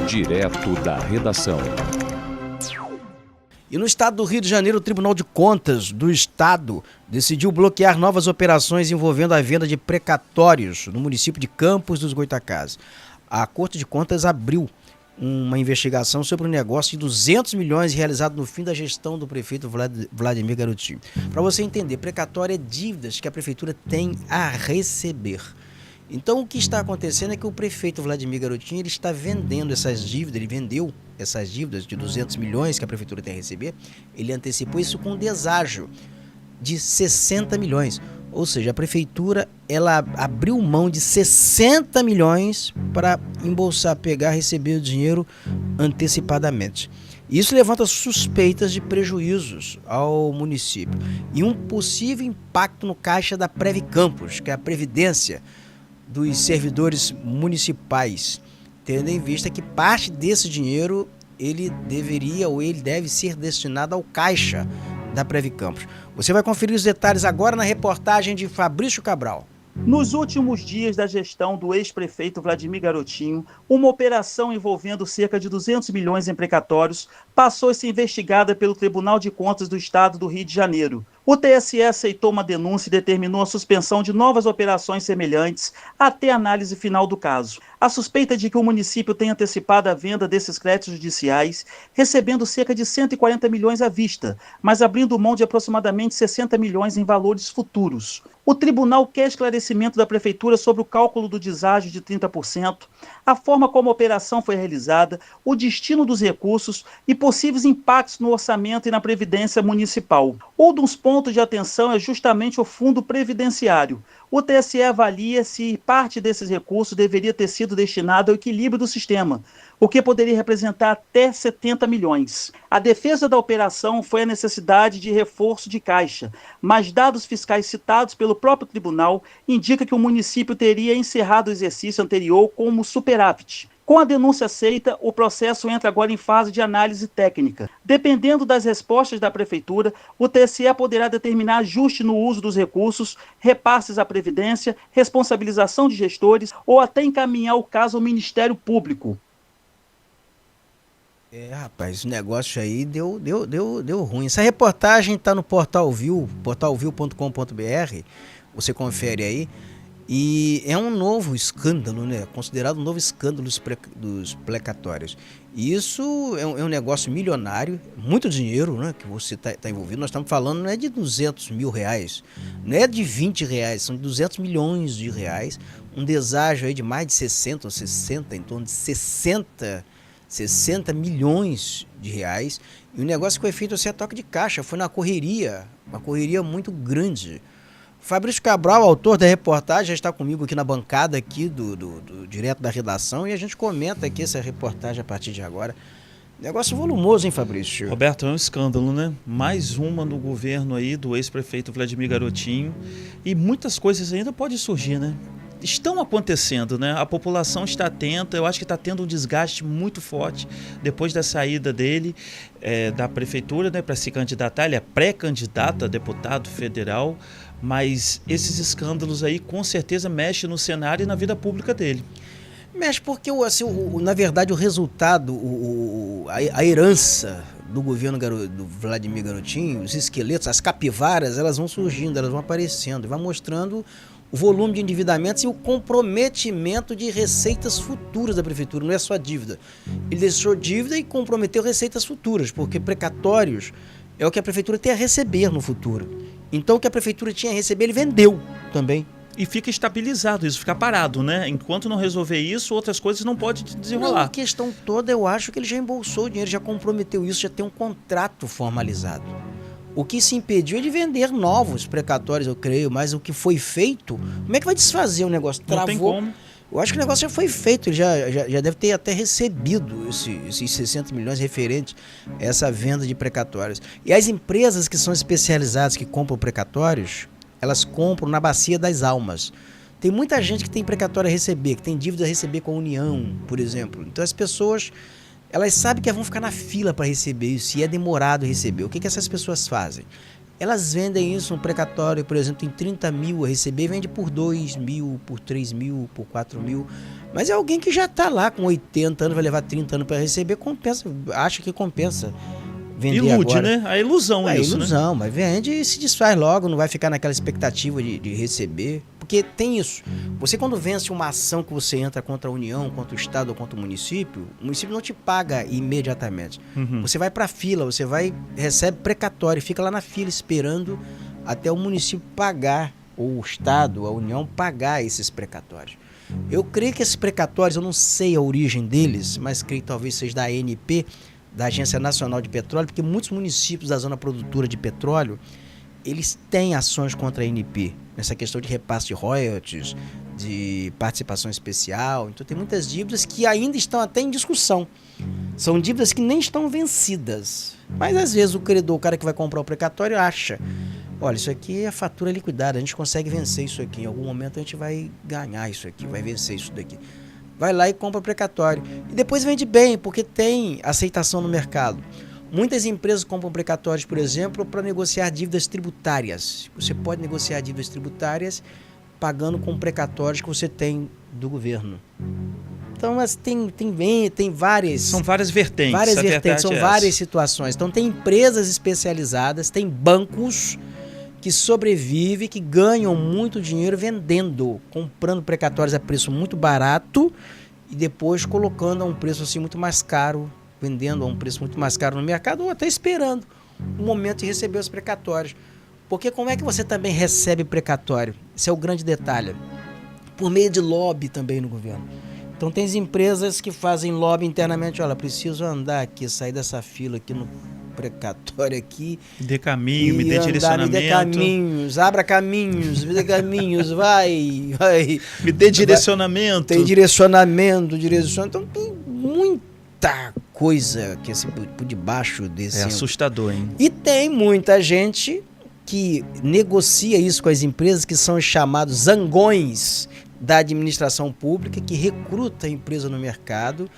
Direto da redação. E no estado do Rio de Janeiro, o Tribunal de Contas do Estado decidiu bloquear novas operações envolvendo a venda de precatórios no município de Campos dos Goytacazes. A Corte de Contas abriu uma investigação sobre um negócio de 200 milhões realizado no fim da gestão do prefeito Vladimir Garotinho. Para você entender, precatório é dívidas que a prefeitura tem a receber. Então o que está acontecendo é que o prefeito Vladimir Garotinho ele está vendendo essas dívidas, ele vendeu essas dívidas de 200 milhões que a prefeitura tem a receber, ele antecipou isso com um deságio de 60 milhões. Ou seja, a prefeitura ela abriu mão de 60 milhões para embolsar, pegar, receber o dinheiro antecipadamente. Isso levanta suspeitas de prejuízos ao município e um possível impacto no caixa da Previcampos, que é a previdência dos servidores municipais, tendo em vista que parte desse dinheiro ele deveria ou ele deve ser destinado ao caixa da Previcampos. Você vai conferir os detalhes agora na reportagem de Fabrício Cabral. Nos últimos dias da gestão do ex-prefeito Vladimir Garotinho, uma operação envolvendo cerca de 200 milhões em precatórios passou a ser investigada pelo Tribunal de Contas do Estado do Rio de Janeiro. O TSE aceitou uma denúncia e determinou a suspensão de novas operações semelhantes até a análise final do caso. A suspeita de que o município tenha antecipado a venda desses créditos judiciais, recebendo cerca de 140 milhões à vista, mas abrindo mão de aproximadamente 60 milhões em valores futuros. O tribunal quer esclarecimento da prefeitura sobre o cálculo do deságio de 30%, a forma como a operação foi realizada, o destino dos recursos e possíveis impactos no orçamento e na previdência municipal. Um dos pontos de atenção é justamente o fundo previdenciário. O TSE avalia se parte desses recursos deveria ter sido destinado ao equilíbrio do sistema, o que poderia representar até 70 milhões. A defesa da operação foi a necessidade de reforço de caixa, mas dados fiscais citados pelo próprio tribunal indicam que o município teria encerrado o exercício anterior como superávit. Com a denúncia aceita, o processo entra agora em fase de análise técnica. Dependendo das respostas da Prefeitura, o TSE poderá determinar ajuste no uso dos recursos, repasses à Previdência, responsabilização de gestores ou até encaminhar o caso ao Ministério Público. Rapaz, o negócio aí deu ruim. Essa reportagem está no Portal Viu, portalviu.com.br, você confere aí. E é um novo escândalo, né? Considerado um novo escândalo dos precatórios. E isso é um negócio milionário, muito dinheiro, né? Que você tá envolvido. Nós estamos falando não é de 200 mil reais, não é de 20 reais, são de 200 milhões de reais. Um deságio aí de mais de 60 ou 60, em torno de 60 milhões de reais. E o negócio foi feito assim a toque de caixa, foi na correria, uma correria muito grande. Fabrício Cabral, autor da reportagem, já está comigo aqui na bancada aqui do direto da redação e a gente comenta aqui essa reportagem a partir de agora. Negócio volumoso, hein, Fabrício? Roberto, é um escândalo, né? Mais uma no governo aí do ex-prefeito Vladimir Garotinho e muitas coisas ainda podem surgir, né? Estão acontecendo, né? A população está atenta, eu acho que está tendo um desgaste muito forte depois da saída dele da prefeitura, né, para se candidatar. Ele é pré-candidato a deputado federal, mas esses escândalos aí com certeza mexem no cenário e na vida pública dele. Mexe porque, assim, na verdade, o resultado, a herança do governo do Vladimir Garotinho, os esqueletos, as capivaras, elas vão surgindo, elas vão aparecendo, vai mostrando o volume de endividamentos e o comprometimento de receitas futuras da prefeitura, não é só dívida. Ele deixou dívida e comprometeu receitas futuras, porque precatórios é o que a prefeitura tem a receber no futuro. Então o que a prefeitura tinha a receber, ele vendeu também. E fica estabilizado, isso fica parado, né? Enquanto não resolver isso, outras coisas não podem desenrolar. Não, a questão toda, eu acho que ele já embolsou o dinheiro, já comprometeu isso, já tem um contrato formalizado. O que se impediu é de vender novos precatórios, eu creio, mas o que foi feito, como é que vai desfazer o negócio? Travou. Não tem como. Eu acho que o negócio já foi feito, ele já deve ter até recebido esses 60 milhões referentes a essa venda de precatórios. E as empresas que são especializadas, que compram precatórios, elas compram na bacia das almas. Tem muita gente que tem precatório a receber, que tem dívida a receber com a União, por exemplo. Então as pessoas, elas sabem que vão ficar na fila para receber isso, e é demorado receber. O que essas pessoas fazem? elas vendem isso, um precatório, por exemplo, tem 30 mil a receber, vende por 2 mil, por 3 mil, por 4 mil. Mas é alguém que já está lá com 80 anos, vai levar 30 anos para receber, compensa, acha que compensa vender Ilude, agora. né? A ilusão é isso, ilusão, né? mas vende e se desfaz logo, não vai ficar naquela expectativa de receber. Porque tem isso. Você, quando vence uma ação que você entra contra a União, contra o Estado ou contra o município não te paga imediatamente. Você vai para a fila, você recebe precatório, fica lá na fila esperando até o município pagar, ou o Estado, a União pagar esses precatórios. Eu creio que esses precatórios, eu não sei a origem deles, mas creio que talvez seja da ANP, da Agência Nacional de Petróleo, porque muitos municípios da zona produtora de petróleo, eles têm ações contra a ANP, nessa questão de repasse de royalties, de participação especial. Então tem muitas dívidas que ainda estão até em discussão. São dívidas que nem estão vencidas. Mas às vezes o credor, o cara que vai comprar o precatório, acha, olha, isso aqui é fatura liquidada, a gente consegue vencer isso aqui, em algum momento a gente vai ganhar isso aqui, vai vencer isso daqui. Vai lá e compra o precatório. E depois vende bem, porque tem aceitação no mercado. Muitas empresas compram precatórios, por exemplo, para negociar dívidas tributárias. Você pode negociar dívidas tributárias pagando com precatórios que você tem do governo. Então, mas tem várias... São várias vertentes. Várias vertentes, são várias situações. Então, tem empresas especializadas, tem bancos que sobrevivem, que ganham muito dinheiro vendendo, comprando precatórios a preço muito barato e depois colocando a um preço assim muito mais caro, vendendo a um preço muito mais caro no mercado ou até esperando o momento de receber os precatórios. Porque como é que você também recebe precatório? Esse é o grande detalhe. Por meio de lobby também no governo. Então tem as empresas que fazem lobby internamente, olha, preciso andar aqui, sair dessa fila aqui no precatório aqui. Me dê caminho, me dê direcionamento. Me dê caminhos, abra caminhos, me dê caminhos, vai. Me dê direcionamento. Tem direcionamento. Então tem muita coisa que é por debaixo desse... É assustador, hein? E tem muita gente que negocia isso com as empresas, que são os chamados zangões da administração pública, que recruta a empresa no mercado,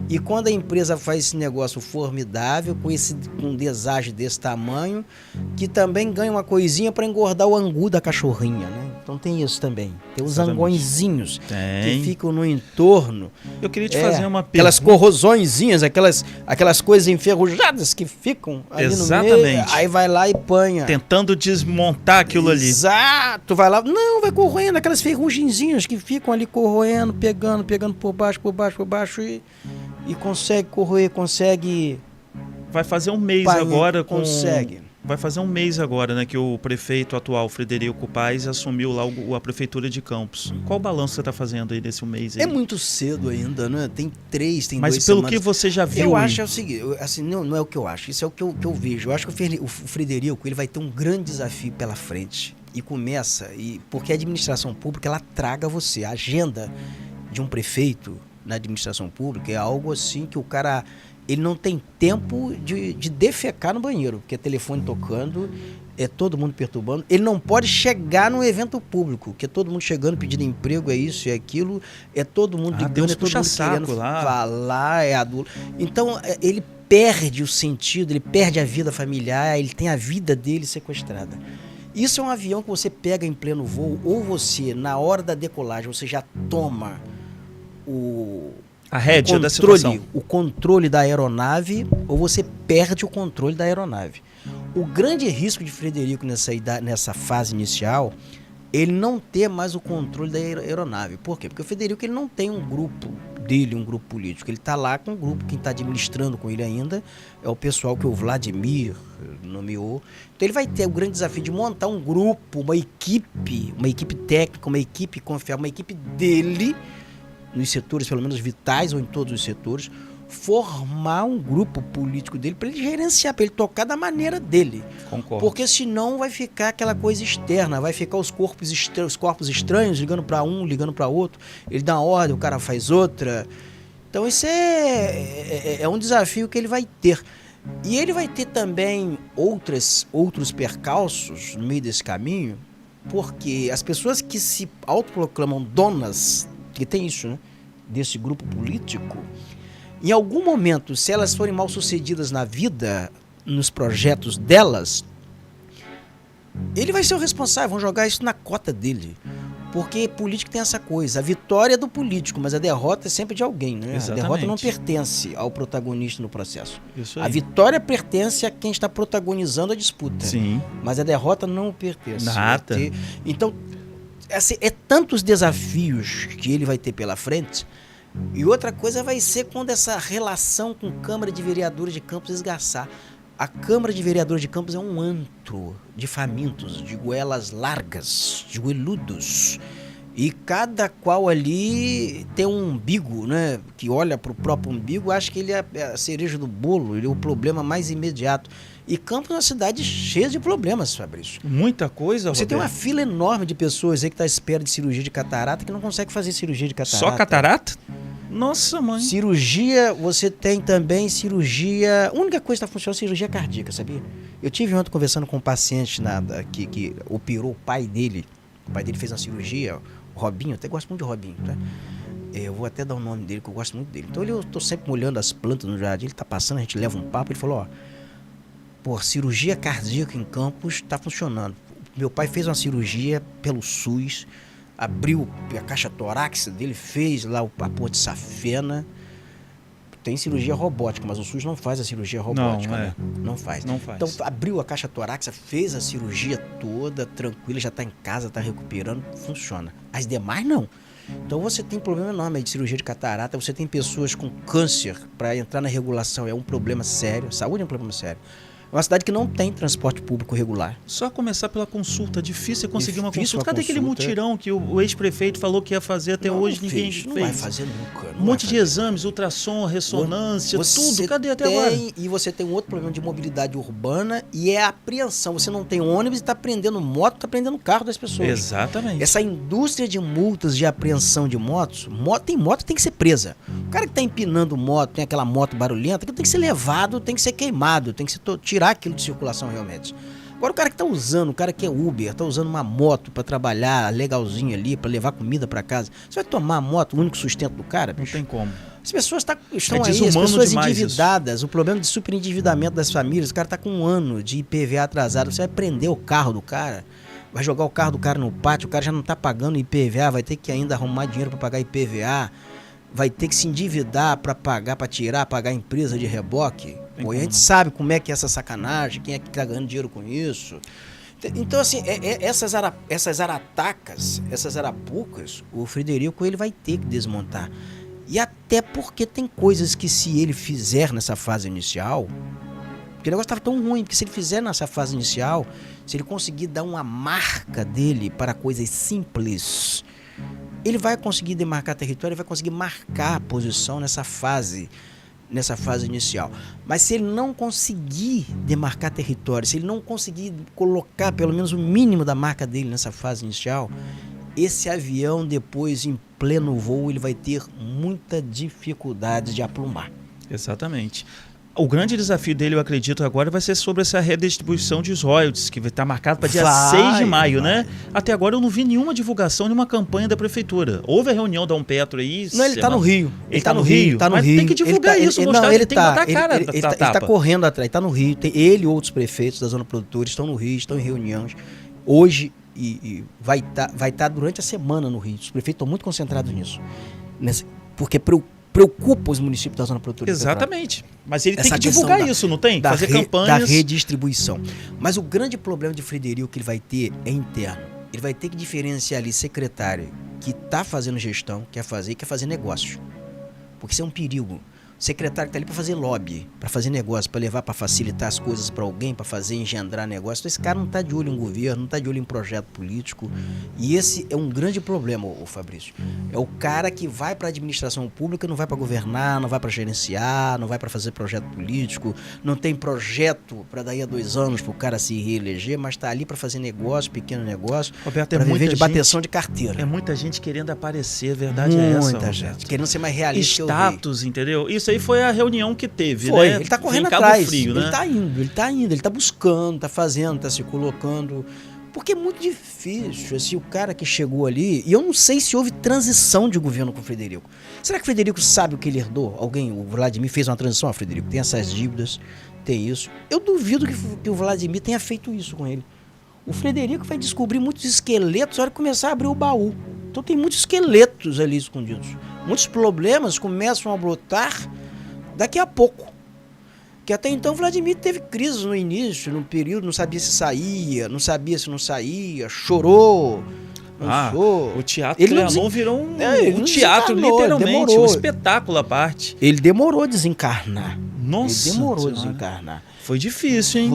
e quando a empresa faz esse negócio formidável, com um deságio desse tamanho, que também ganha uma coisinha para engordar o angu da cachorrinha, né? Então tem isso também. Tem os zangõezinhos que ficam no entorno. Eu queria te fazer uma pergunta. Aquelas corrosõezinhas, aquelas coisas enferrujadas que ficam ali no meio. Aí vai lá e panha. Tentando desmontar aquilo ali. Exato. Vai lá. Não, vai corroendo aquelas ferrugenzinhas que ficam ali corroendo, pegando por baixo e consegue corroer, consegue... Vai fazer um mês agora com... Consegue. Vai fazer um mês agora, né, que o prefeito atual, Frederico Paes, assumiu lá a prefeitura de Campos. Qual o balanço você está fazendo aí desse mês? Aí? É muito cedo ainda, né? Tem 2 semanas. Mas pelo que você já viu... Eu acho o seguinte, assim, não é o que eu acho, isso é o que eu vejo. Eu acho que o Frederico ele vai ter um grande desafio pela frente. E começa, porque a administração pública, ela traga você. A agenda de um prefeito na administração pública é algo assim que o cara... Ele não tem tempo de defecar no banheiro, porque é telefone tocando, é todo mundo perturbando. Ele não pode chegar num evento público, que é todo mundo chegando pedindo emprego, é isso, é aquilo, é todo mundo ligando, é todo mundo querendo falar, é adulto. Então, ele perde o sentido, ele perde a vida familiar, ele tem a vida dele sequestrada. Isso é um avião que você pega em pleno voo, ou você, na hora da decolagem, você já toma a rédea da situação. O controle da aeronave, ou você perde o controle da aeronave. O grande risco de Frederico nessa fase inicial, ele não ter mais o controle da aeronave. Por quê? Porque o Frederico ele não tem um grupo dele, um grupo político. Ele está lá com um grupo, quem está administrando com ele ainda é o pessoal que o Vladimir nomeou. Então ele vai ter o grande desafio de montar um grupo, uma equipe técnica, uma equipe confiável, uma equipe dele, nos setores, pelo menos vitais, ou em todos os setores, formar um grupo político dele para ele gerenciar, para ele tocar da maneira dele. Concordo. Porque senão vai ficar aquela coisa externa, vai ficar os corpos estranhos, ligando para um, ligando para outro, ele dá uma ordem, o cara faz outra. Então isso é um desafio que ele vai ter. E ele vai ter também outros percalços no meio desse caminho, porque as pessoas que se autoproclamam donas, que tem isso, né, desse grupo político, em algum momento, se elas forem mal sucedidas na vida, nos projetos delas, ele vai ser o responsável, vão jogar isso na cota dele. Porque político tem essa coisa, a vitória é do político, mas a derrota é sempre de alguém, né? Exatamente. A derrota não pertence ao protagonista no processo. Isso aí. A vitória pertence a quem está protagonizando a disputa. Sim. Mas a derrota não pertence. Nada. Então, é tantos desafios que ele vai ter pela frente. E outra coisa vai ser quando essa relação com a Câmara de Vereadores de Campos esgarçar. A Câmara de Vereadores de Campos é um antro de famintos, de goelas largas, de goeludos. E cada qual ali tem um umbigo, né? Que olha para o próprio umbigo, acha que ele é a cereja do bolo, ele é o problema mais imediato. E Campos é uma cidade cheia de problemas, Fabrício. Muita coisa, Você Roberto. tem uma fila enorme de pessoas aí que está à espera de cirurgia de catarata que não consegue fazer cirurgia de catarata. Só catarata? Nossa, mãe. Cirurgia, você tem também cirurgia... A única coisa que está funcionando é cirurgia cardíaca, sabia? Eu tive ontem conversando com um paciente que operou o pai dele. O pai dele fez uma cirurgia, o Robinho, eu até gosto muito de Robinho, tá? Eu vou até dar o nome dele, que eu gosto muito dele. Então eu tô sempre molhando as plantas no jardim, ele tá passando, a gente leva um papo, ele falou, cirurgia cardíaca em Campos tá funcionando. Meu pai fez uma cirurgia pelo SUS, abriu a caixa torácica dele, fez lá a porra de safena. Tem cirurgia robótica, mas o SUS não faz a cirurgia robótica. Não, né? Não faz. Não faz. Então abriu a caixa torácica, fez a cirurgia toda, tranquila, já está em casa, está recuperando, funciona. As demais não. Então você tem problema enorme de cirurgia de catarata, você tem pessoas com câncer, para entrar na regulação é um problema sério, saúde é um problema sério. É uma cidade que não tem transporte público regular. Só começar pela consulta. Difícil conseguir uma Difícil consulta. Cadê aquele mutirão que o ex-prefeito falou que ia fazer até hoje? Ninguém fez. Não vai fazer nunca. Um monte de exames, ultrassom, ressonância, tudo. Cadê até agora? E você tem um outro problema de mobilidade urbana e é a apreensão. Você não tem ônibus e está prendendo moto, está prendendo carro das pessoas. Exatamente. Essa indústria de multas de apreensão de motos, moto tem que ser presa. O cara que está empinando moto, tem aquela moto barulhenta, tem que ser levado, tem que ser queimado, tem que ser tirar aquilo de circulação realmente. Agora o cara que está usando, o cara que é Uber, está usando uma moto para trabalhar legalzinho ali, para levar comida para casa, você vai tomar a moto, o único sustento do cara, bicho? Não tem como. As pessoas estão É aí, as pessoas endividadas, isso. O problema de superendividamento das famílias, o cara está com 1 ano de IPVA atrasado, você vai prender o carro do cara, vai jogar o carro do cara no pátio, o cara já não está pagando IPVA, vai ter que ainda arrumar dinheiro para pagar IPVA, vai ter que se endividar para pagar, para pagar a empresa de reboque. Pô, e a gente sabe como é que é essa sacanagem, quem é que está ganhando dinheiro com isso. Então, assim, essas aratacas, essas arapucas, o Frederico ele vai ter que desmontar. E até porque tem coisas que se ele fizer nessa fase inicial, porque o negócio estava tão ruim, porque se ele fizer nessa fase inicial, se ele conseguir dar uma marca dele para coisas simples, ele vai conseguir demarcar território, ele vai conseguir marcar a posição nessa fase inicial. Mas se ele não conseguir demarcar território, se ele não conseguir colocar pelo menos o mínimo da marca dele nessa fase inicial, esse avião depois em pleno voo ele vai ter muita dificuldade de aplumbar. Exatamente. O grande desafio dele, eu acredito, agora vai ser sobre essa redistribuição de royalties, que vai estar marcado para dia 6 de maio, né? Até agora eu não vi nenhuma divulgação, nenhuma campanha da prefeitura. Houve a reunião da Umpetro aí... Não, ele está no Rio. Ele está no Rio? Tá no Mas Rio. tem que divulgar isso, mostrar, ele tem que botar a cara Ele está correndo atrás, está no Rio. Ele e outros prefeitos da zona produtora estão no Rio, estão em reuniões. Hoje, e vai estar durante a semana no Rio. Os prefeitos estão muito concentrados nisso. Porque preocupa os municípios da zona produtora. Exatamente. Mas ele tem que divulgar isso, não tem? Fazer campanhas. Da redistribuição. Mas o grande problema de Frederico que ele vai ter é interno. Ele vai ter que diferenciar ali secretário que está fazendo gestão, quer fazer negócio. Porque isso é um perigo. Secretário que está ali para fazer lobby, para fazer negócio, para levar, para facilitar as coisas para alguém, para fazer engendrar negócio. Então, esse cara não está de olho em governo, não está de olho em projeto político. E esse é um grande problema, o Fabrício. É o cara que vai para a administração pública, não vai para governar, não vai para gerenciar, não vai para fazer projeto político, não tem projeto para daí a 2 anos para o cara se reeleger, mas está ali para fazer negócio, pequeno negócio, para viver de bateção de carteira. É muita gente querendo aparecer, a verdade é essa. Muita gente, querendo ser mais realista. Status, entendeu? Isso aí foi a reunião que teve, né? Ele tá correndo atrás, Frio, né? Ele tá buscando, tá fazendo, tá se colocando. Porque é muito difícil, assim, o cara que chegou ali, e eu não sei se houve transição de governo com o Frederico. Será que o Frederico sabe o que ele herdou? O Vladimir fez uma transição, Frederico, tem essas dívidas, tem isso. Eu duvido que o Vladimir tenha feito isso com ele. O Frederico vai descobrir muitos esqueletos na hora que começar a abrir o baú. Então tem muitos esqueletos ali escondidos. Muitos problemas começam a brotar daqui a pouco. Que até então Vladimir teve crise no início, no período, não sabia se saía, não sabia se não saía, chorou. O Teatro Trianon virou um teatro, literalmente, um espetáculo à parte. Ele demorou a desencarnar. Nossa, ele demorou a desencarnar. Foi difícil, hein?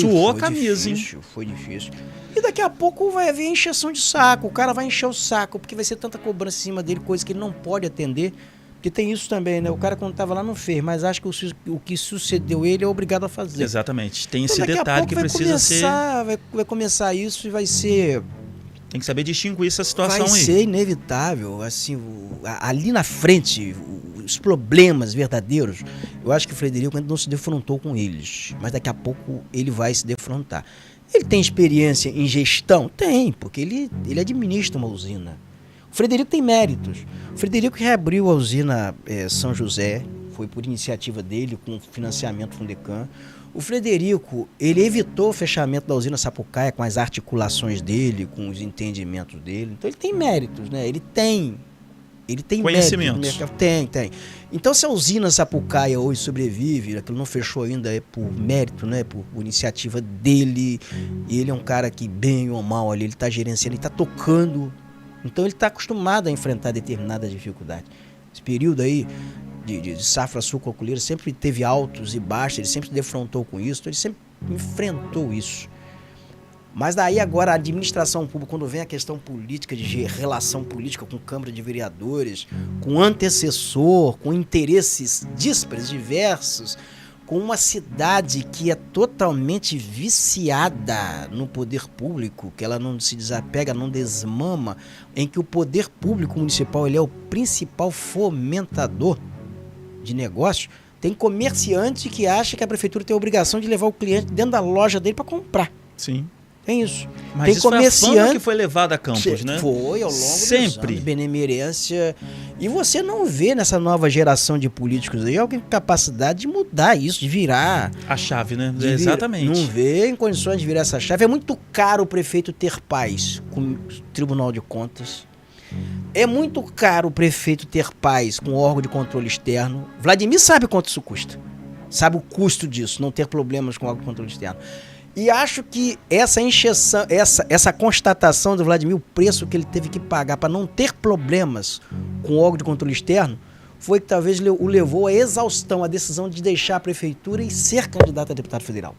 Suou a camisa, hein? Foi difícil. E daqui a pouco vai haver encheção de saco. O cara vai encher o saco, porque vai ser tanta cobrança em cima dele, coisa que ele não pode atender. Porque tem isso também, né? O cara, quando estava lá, não fez, mas acho que o que sucedeu ele é obrigado a fazer. Exatamente. Tem esse detalhe que precisa ser... Vai começar isso e vai ser... Tem que saber distinguir essa situação aí. Vai ser inevitável, assim, ali na frente, os problemas verdadeiros, eu acho que o Frederico ainda não se defrontou com eles, mas daqui a pouco ele vai se defrontar. Ele tem experiência em gestão? Tem, porque ele administra uma usina. O Frederico tem méritos. O Frederico reabriu a usina São José, foi por iniciativa dele, com financiamento Fundecam. O Frederico, ele evitou o fechamento da usina Sapucaia com as articulações dele, com os entendimentos dele. Então ele tem méritos, né? Ele tem conhecimentos. Méritos. Tem. Então se a usina Sapucaia hoje sobrevive, aquilo não fechou ainda, é por mérito, né? Por iniciativa dele. E ele é um cara que, bem ou mal, ali, ele está gerenciando, ele está tocando. Então ele está acostumado a enfrentar determinadas dificuldades. Esse período aí de safra sucroalcooleira sempre teve altos e baixos, ele sempre se defrontou com isso, então ele sempre enfrentou isso. Mas daí agora a administração pública, quando vem a questão política, de relação política com Câmara de Vereadores, com antecessor, com interesses díspares, diversos, com uma cidade que é totalmente viciada no poder público, que ela não se desapega, não desmama, em que o poder público municipal ele é o principal fomentador de negócio. Tem comerciante que acha que a prefeitura tem a obrigação de levar o cliente dentro da loja dele para comprar. Sim. Tem isso. Mas tem isso comerciante foi a fama que foi levada a Campos, né? Foi ao longo sempre dos anos, benemerência. E você não vê nessa nova geração de políticos aí alguém com capacidade de mudar isso, de virar a chave, né? Exatamente. Não vê em condições de virar essa chave. É muito caro o prefeito ter paz com o Tribunal de Contas. É muito caro o prefeito ter paz com o órgão de controle externo. Vladimir sabe quanto isso custa. Sabe o custo disso, não ter problemas com o órgão de controle externo. E acho que essa encheção, essa constatação do Vladimir, o preço que ele teve que pagar para não ter problemas com o órgão de controle externo, foi que talvez o levou à exaustão, à decisão de deixar a prefeitura e ser candidato a deputado federal.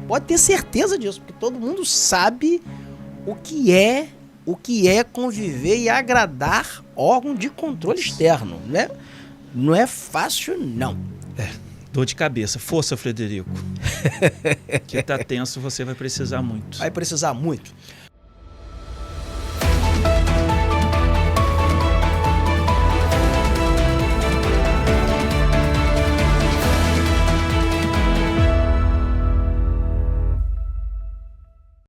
Pode ter certeza disso, porque todo mundo sabe o que é conviver e agradar órgão de controle externo, né? Não é fácil, não. Dor de cabeça. Força, Frederico. Que tá tenso, você vai precisar muito. Vai precisar muito.